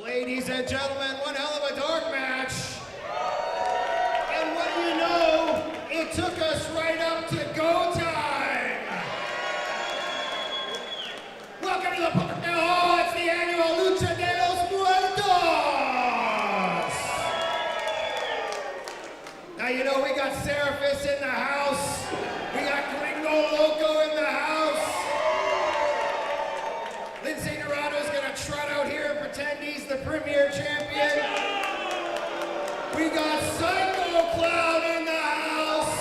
Ladies and gentlemen, one hell of a dark match. And what do you know? It took us right up to go time. Welcome to the Park Hall. It's the annual Lucha de los Muertos. Now you know we got Seraphis in the house. We got Gringo Loco in the house. Lindsay Dorado's gonna trot out here and pretend he's the premier champion. We got Psycho Clown in the house.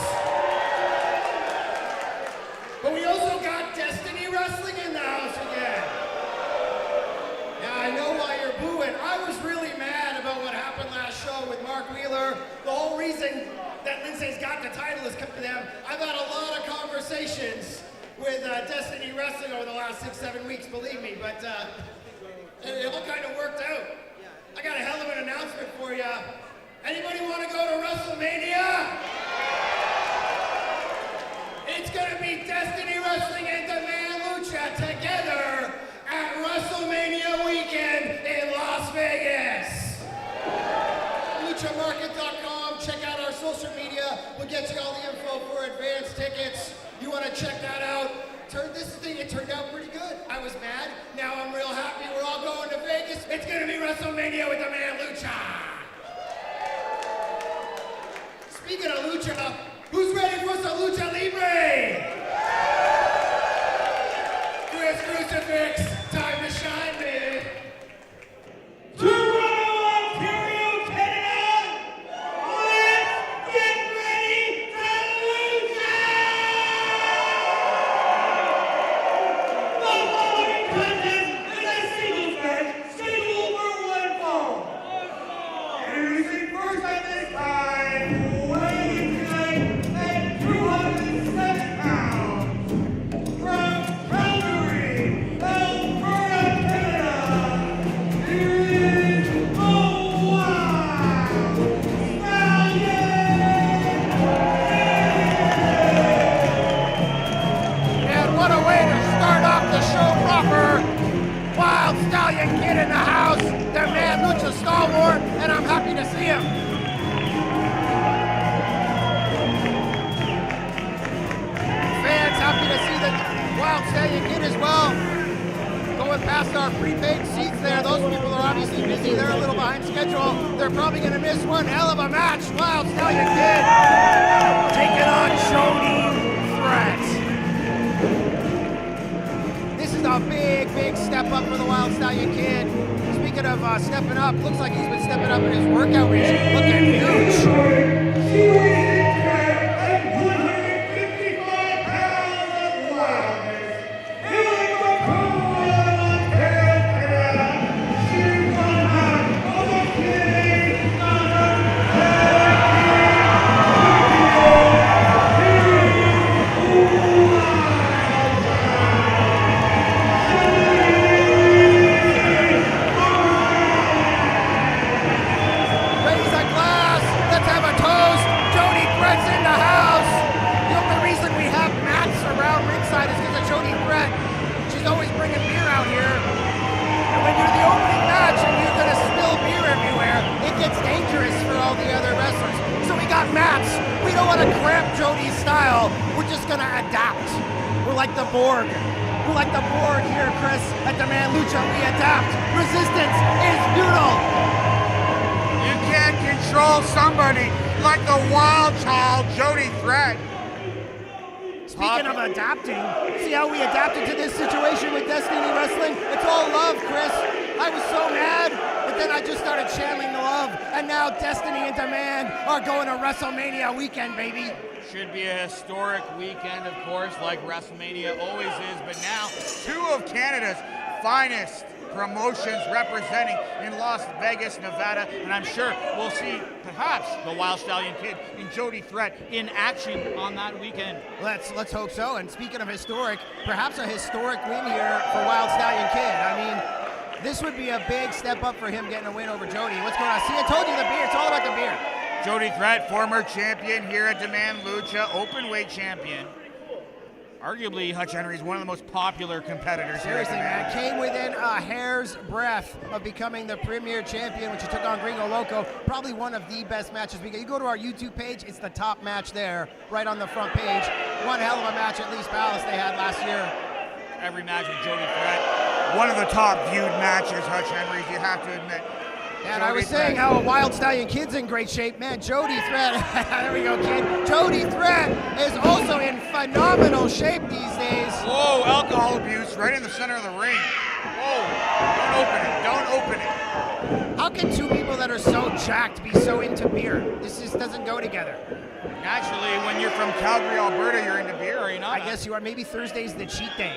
But we also got Destiny Wrestling in the house again. Now I know why you're booing. I was really mad about what happened last show with Mark Wheeler. The whole reason that Lindsay's got the title is because of them. I've had a lot of conversations with Destiny Wrestling over the last 6-7 weeks, believe me, but it all kind of worked out. I got a hell of an announcement for you. Anybody want to go to WrestleMania? It's going to be Destiny Wrestling and Demand Lucha together at WrestleMania weekend in Las Vegas. LuchaMarket.com, check out our social media. We'll get you all the info for advance tickets. You want to check that out? It turned out pretty good. I was mad. Now I'm real happy. We're all going to Vegas. It's going to be WrestleMania with the man Lucha. Speaking of Lucha, who's ready for some Lucha Libre? Chris Crucifix, time to shine, baby. Wild Stallion Kid in the house, their man Lucha stalwart, and I'm happy to see him. Fans happy to see the Wild Stallion Kid as well. Going past our prepaid seats there, those people are obviously busy. They're a little behind schedule. They're probably going to miss one hell of a match. Wild Stallion Kid taking on JODY THREAT. A big step up for the Wild Stallion Kid. Speaking of stepping up, looks like he's been stepping up in his workout regime. Looking huge. We don't want to cramp JODY's style. We're just going to adapt. We're like the Borg. We're like the Borg here, Chris, at Demand Lucha. We adapt. Resistance is futile. You can't control somebody like the wild child, JODY THREAT. Speaking of adapting, see how we adapted to this situation with Destiny Wrestling? It's all love, Chris. I was so mad, but then I just started channeling the love, and now Destiny and Demand are going to WrestleMania weekend, baby. Should be a historic weekend, of course, like WrestleMania always is, but now two of Canada's finest promotions representing in Las Vegas, Nevada, and I'm sure we'll see perhaps the Wild Stallion Kid and JODY THREAT in action on that weekend. Let's hope so. And speaking of historic, perhaps a historic win here for Wild Stallion Kid. I mean, this would be a big step up for him getting a win over JODY. What's going on? See, I told you the beer. It's all about the beer. JODY THREAT, former champion here at Demand Lucha, open weight champion. Arguably, Hutch Henry's one of the most popular competitors. Seriously, here. man. Came within a hair's breadth of becoming the premier champion when she took on Gringo Loco. Probably one of the best matches we get. You go to our YouTube page, it's the top match there, right on the front page. One hell of a match at Lee's Palace they had last year. Every match with Jody Threat. One of the top viewed matches, Hutch Henry's, you have to admit. And I was saying how a Wild Stallion Kid's in great shape. Man, Jody Threat, there we go, kid. Jody Threat is also in phenomenal shape these days. Whoa, alcohol abuse right in the center of the ring. Whoa, don't open it. How can two people that are so jacked be so into beer? This just doesn't go together. Naturally, when you're from Calgary, Alberta, you're into beer, are you not? I guess you are. Maybe Thursday's the cheat day.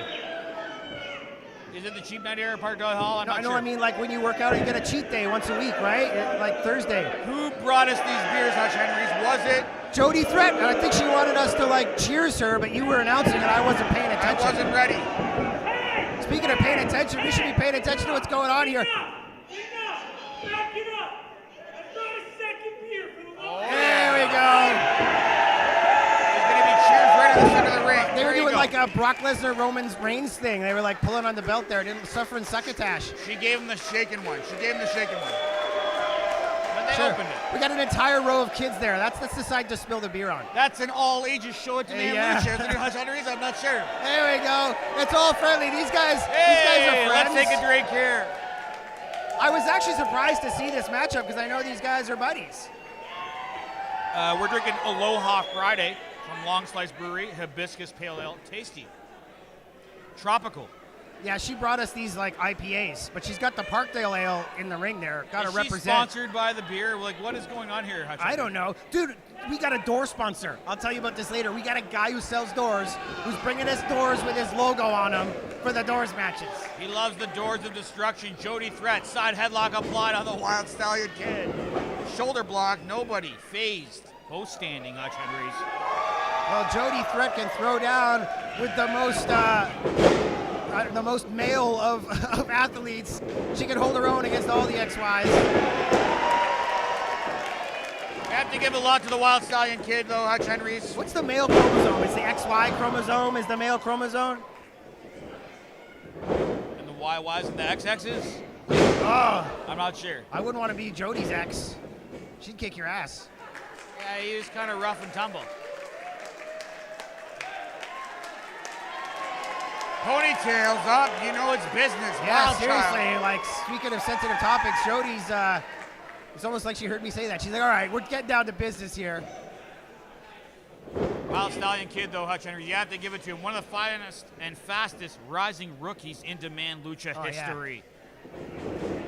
Is it the cheap night here at Park Doyle Hall? I'm not sure. I mean, like when you work out, you get a cheat day once a week, right? Like Thursday. Who brought us these beers, Hutch Henry's? Was it Jody Threat? And I think she wanted us to like cheers her, but you were announcing it. I wasn't paying attention. I wasn't ready. Speaking of paying attention, we should be paying attention to what's going on here. Back it up. I brought a second beer for the Lord. There we go. There's going to be cheers right in the center of the ring. They were doing like a Brock Lesnar Roman Reigns thing. They were like pulling on the belt there, didn't suffering succotash. She gave him the shaken one. But they opened it. We got an entire row of kids there. That's the side to spill the beer on. That's an all ages show at Demand Lucha. Is it Hutch Henry's? I'm not sure. There we go. It's all friendly. These guys are friends. Let's take a drink here. I was actually surprised to see this matchup because I know these guys are buddies. We're drinking Aloha Friday from Long Slice Brewery, Hibiscus Pale Ale, tasty, tropical. Yeah, she brought us these like IPAs, but she's got the Parkdale Ale in the ring there. Got to represent. She's sponsored by the beer. Like, what is going on here, Hutch? I don't know. Dude, we got a door sponsor. I'll tell you about this later. We got a guy who sells doors who's bringing us doors with his logo on them for the doors matches. He loves the doors of destruction. Jody Threat, side headlock applied on the Wild Stallion Kid. Shoulder block, nobody. Phased. Both standing, Hutch Henry's. Well, Jody Threat can throw down with the most male of athletes. She can hold her own against all the XYs. Have to give a lot to the Wild Stallion Kid, though, Hutch Henry's. What's the male chromosome? It's the XY chromosome is the male chromosome? And the YYs and the XXs? Oh, I'm not sure. I wouldn't want to be Jody's ex. She'd kick your ass. Yeah, he was kind of rough and tumble. Ponytails up, you know it's business. Yeah, Wild seriously, child. like speaking of sensitive topics, Jody's, it's almost like she heard me say that. She's like, all right, we're getting down to business here. Wild Stallion Kid, though, Hutch Henry, you have to give it to him. One of the finest and fastest rising rookies in Demand Lucha history. Yeah.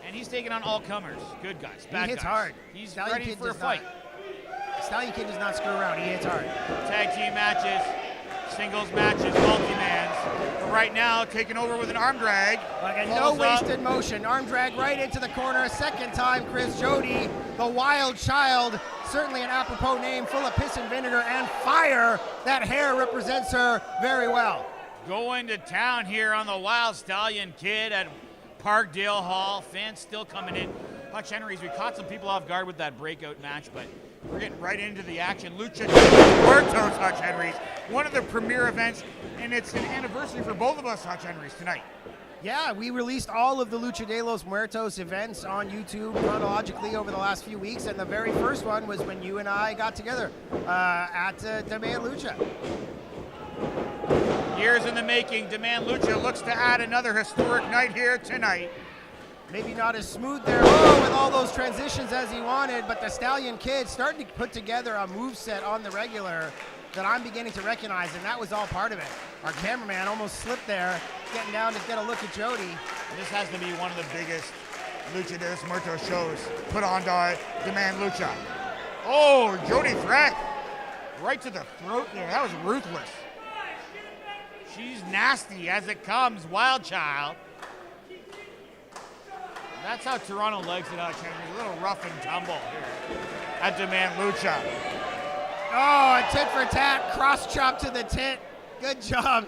And he's taking on all comers, good guys, bad guys. He hits hard. He's Stallion ready Kid for a fight. Stallion Kid does not screw around. He hits hard. Tag team matches, singles matches, multi-mans. But right now, taking over with an arm drag. Like a no wasted motion. Arm drag right into the corner. A second time, Chris Jody, the wild child. Certainly an apropos name, full of piss and vinegar and fire. That hair represents her very well. Going to town here on the Wild Stallion Kid at Parkdale Hall. Fans still coming in. Hutch Henry's, we caught some people off guard with that breakout match, but we're getting right into the action. Lucha Muertos, Hutch Henry's. One of the premier events, and it's an anniversary for both of us, Hutch Henry's, tonight. Yeah, we released all of the Lucha de los Muertos events on YouTube chronologically over the last few weeks, and the very first one was when you and I got together at Demand Lucha. Years in the making, Demand Lucha looks to add another historic night here tonight. Maybe not as smooth there with all those transitions as he wanted, but the Stallion Kid starting to put together a moveset on the regular that I'm beginning to recognize, and that was all part of it. Our cameraman almost slipped there, getting down to get a look at Jody. This has to be one of the biggest Lucha de los Muertos shows put on by Demand Lucha. Oh, Jody Threat. Right to the throat there. That was ruthless. She's nasty as it comes, wild child. That's how Toronto legs it out, Henry. A little rough and tumble here at Demand Lucha. Oh, a tit for tat, cross chop to the tit. Good job.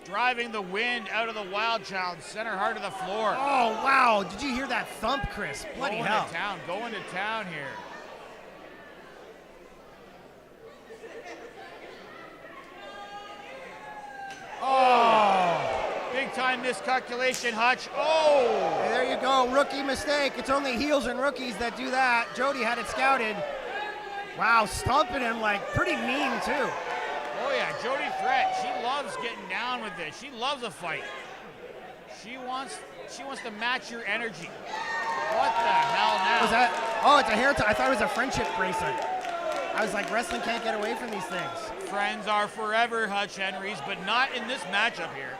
Driving the wind out of the wild child, center hard of the floor. Oh, wow. Did you hear that thump, Chris? Bloody hell. Going to town here. big-time miscalculation, Hutch. Oh! And there you go, rookie mistake. It's only heels and rookies that do that. Jody had it scouted. Wow, stomping him like pretty mean too. Oh yeah, Jody Threat. She loves getting down with this. She loves a fight. She wants to match your energy. What the hell now? Was that? Oh, it's a hair tie. I thought it was a friendship bracelet. I was like, wrestling can't get away from these things. Friends are forever, Hutch Henrys, but not in this matchup here.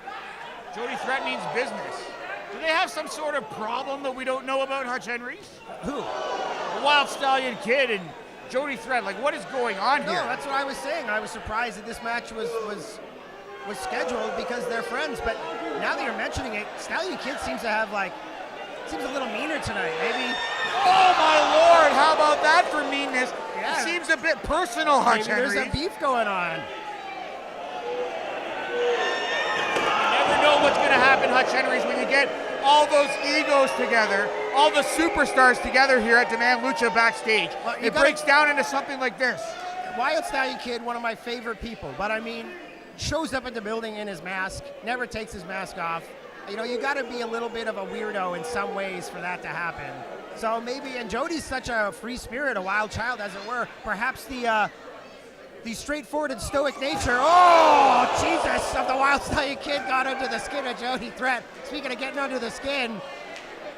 Jody Threat means business. Do they have some sort of problem that we don't know about, Hutch Henrys? Who? The Wild Stallion Kid and Jody Threat. Like, what is going on here? No, that's what I was saying. I was surprised that this match was scheduled because they're friends. But now that you're mentioning it, Stallion Kid seems to have seems a little meaner tonight. Maybe. Oh my Lord! How about that for meanness? Yeah. It seems a bit personal, Hutch Henrys. There's a beef going on. You never know what's going to happen, Hutch Henrys, when you get all those egos together, all the superstars together here at Demand Lucha backstage. Well, it breaks down into something like this. Wild Stallion Kid, one of my favorite people, but I mean, shows up at the building in his mask, never takes his mask off. You know, you got to be a little bit of a weirdo in some ways for that to happen. So maybe, and Jody's such a free spirit, a wild child, as it were. Perhaps the straightforward and stoic nature, oh, Jesus, of the Wild Stallion Kid got under the skin of Jody Threat. Speaking of getting under the skin.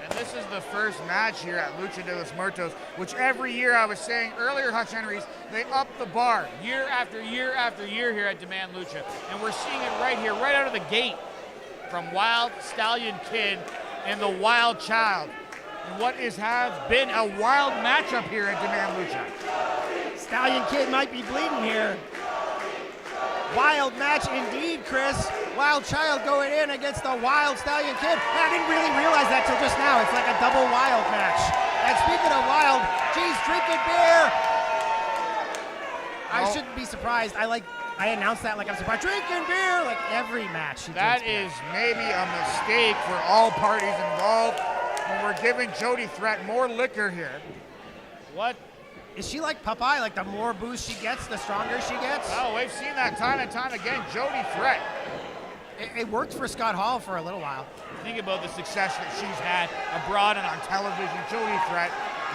And this is the first match here at Lucha de los Muertos, which every year, I was saying earlier, Hutch Henrys, they up the bar year after year after year here at Demand Lucha. And we're seeing it right here, right out of the gate, from Wild Stallion Kid and the Wild Child. And what has been a wild matchup here at Demand Lucha. Stallion Kid might be bleeding here. Wild match indeed, Chris. Wild Child going in against the Wild Stallion Kid. I didn't really realize that till just now. It's like a double wild match. And speaking of wild, geez, drinking beer. I shouldn't be surprised. I announced that like I'm surprised. Drinking beer, like every match. That is maybe a mistake for all parties involved. And we're giving Jody Threat more liquor here. What? Is she like Popeye? Like the more booze she gets, the stronger she gets? Oh, we've seen that time and time again. Jody Threat. It worked for Scott Hall for a little while. Think about the success that she's had abroad and on television. Jody Threat,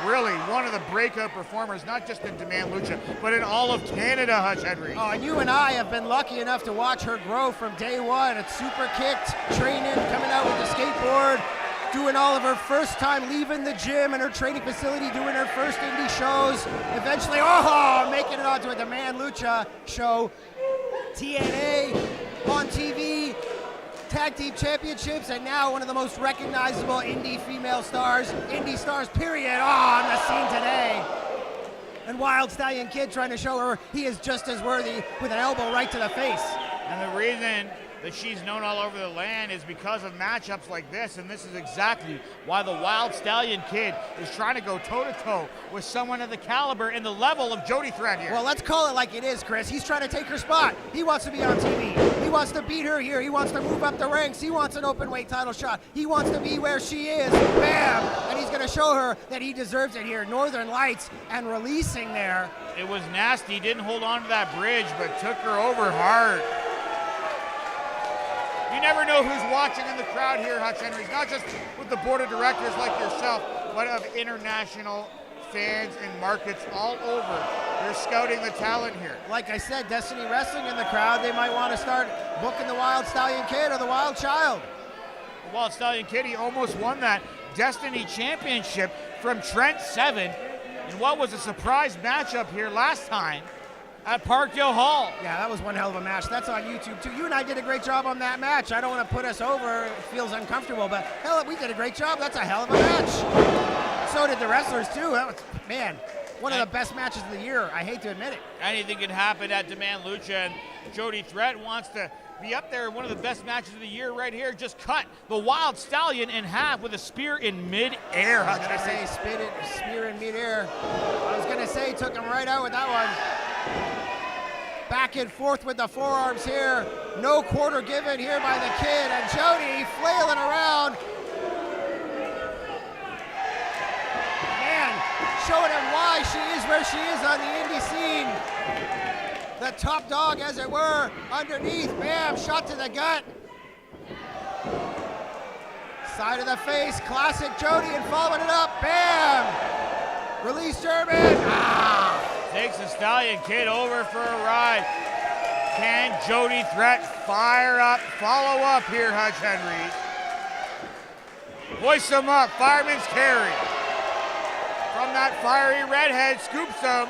really one of the breakout performers, not just in Demand Lucha, but in all of Canada, Hutch Henry. Oh, and you and I have been lucky enough to watch her grow from day one. It's super kicked, training, coming out with the skateboard, doing all of her first time leaving the gym and her training facility, doing her first indie shows. Eventually, making it onto a Demand Lucha show. TNA on TV, Tag Team Championships, and now one of the most recognizable indie female stars, period, on the scene today. And Wild Stallion Kid trying to show her he is just as worthy with an elbow right to the face. And the reason that she's known all over the land is because of matchups like this, and this is exactly why the Wild Stallion Kid is trying to go toe-to-toe with someone of the caliber and the level of Jody Threat here. Well, let's call it like it is, Chris. He's trying to take her spot. He wants to be on TV. He wants to beat her here. He wants to move up the ranks. He wants an open weight title shot. He wants to be where she is. Bam! And he's going to show her that he deserves it here. Northern Lights and releasing there. It was nasty. Didn't hold on to that bridge, but took her over hard. You never know who's watching in the crowd here, Hutch Henrys, not just with the board of directors like yourself, but of international fans and markets all over. They're scouting the talent here. Like I said, Destiny Wrestling in the crowd. They might want to start booking the Wild Stallion Kid or the Wild Child. The Wild Stallion Kid, he almost won that Destiny Championship from Trent Seven in what was a surprise matchup here last time at Parkdale Hall. Yeah, that was one hell of a match. That's on YouTube too. You and I did a great job on that match. I don't want to put us over. It feels uncomfortable, but hell, we did a great job. That's a hell of a match. So did the wrestlers too. That was, man, one of the best matches of the year. I hate to admit it. Anything can happen at Demand Lucha, and Jody Threat wants to be up there. One of the best matches of the year right here. Just cut the Wild Stallion in half with a spear in mid-air. I was going to say spear in mid-air. I was going to say took him right out with that one. Back and forth with the forearms here. No quarter given here by the Kid, and Jody flailing around. Man, showing him why she is where she is on the indie scene. The top dog, as it were, underneath. Bam, shot to the gut. Side of the face, classic Jody, and following it up, bam! Release German, Takes the Stallion Kid over for a ride. Can Jody Threat fire up, follow up here, Hutch Henry? Hoists him up, fireman's carry. From that fiery redhead, scoops him.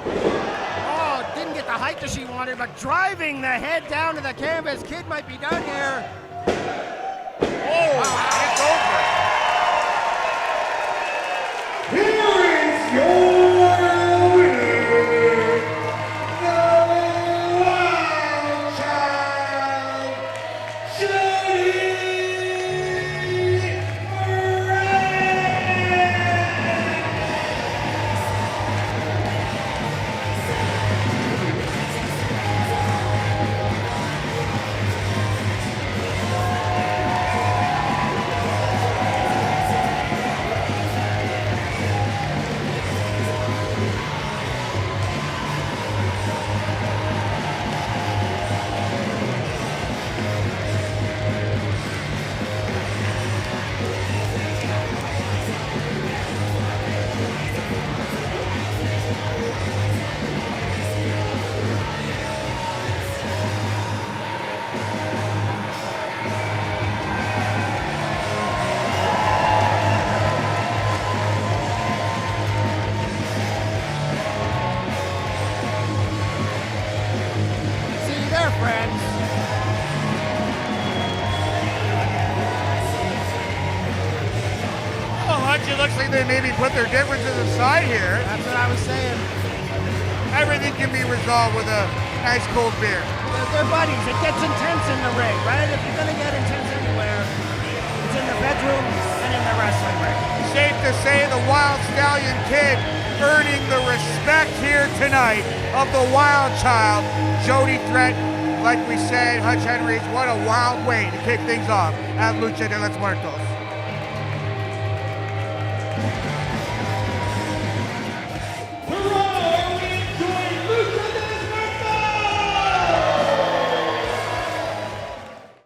Oh, didn't get the height that she wanted, but driving the head down to the canvas. Kid might be done here. Oh, it's over. Here is your winner, the Wild Child, Jody See you there, friends. Oh, Hutch, it looks like they maybe put their differences aside here. That's what I was saying. Everything can be resolved with a nice cold beer. They're buddies. It gets intense in the ring, right? If you're gonna get intense anywhere, it's in the bedroom and in the wrestling ring. Safe to say the Wild Stallion Kid earning the respect here tonight of the Wild Child, Jody Threat. Like we said, Hutch Henry's, what a wild way to kick things off at Lucha de los Muertos.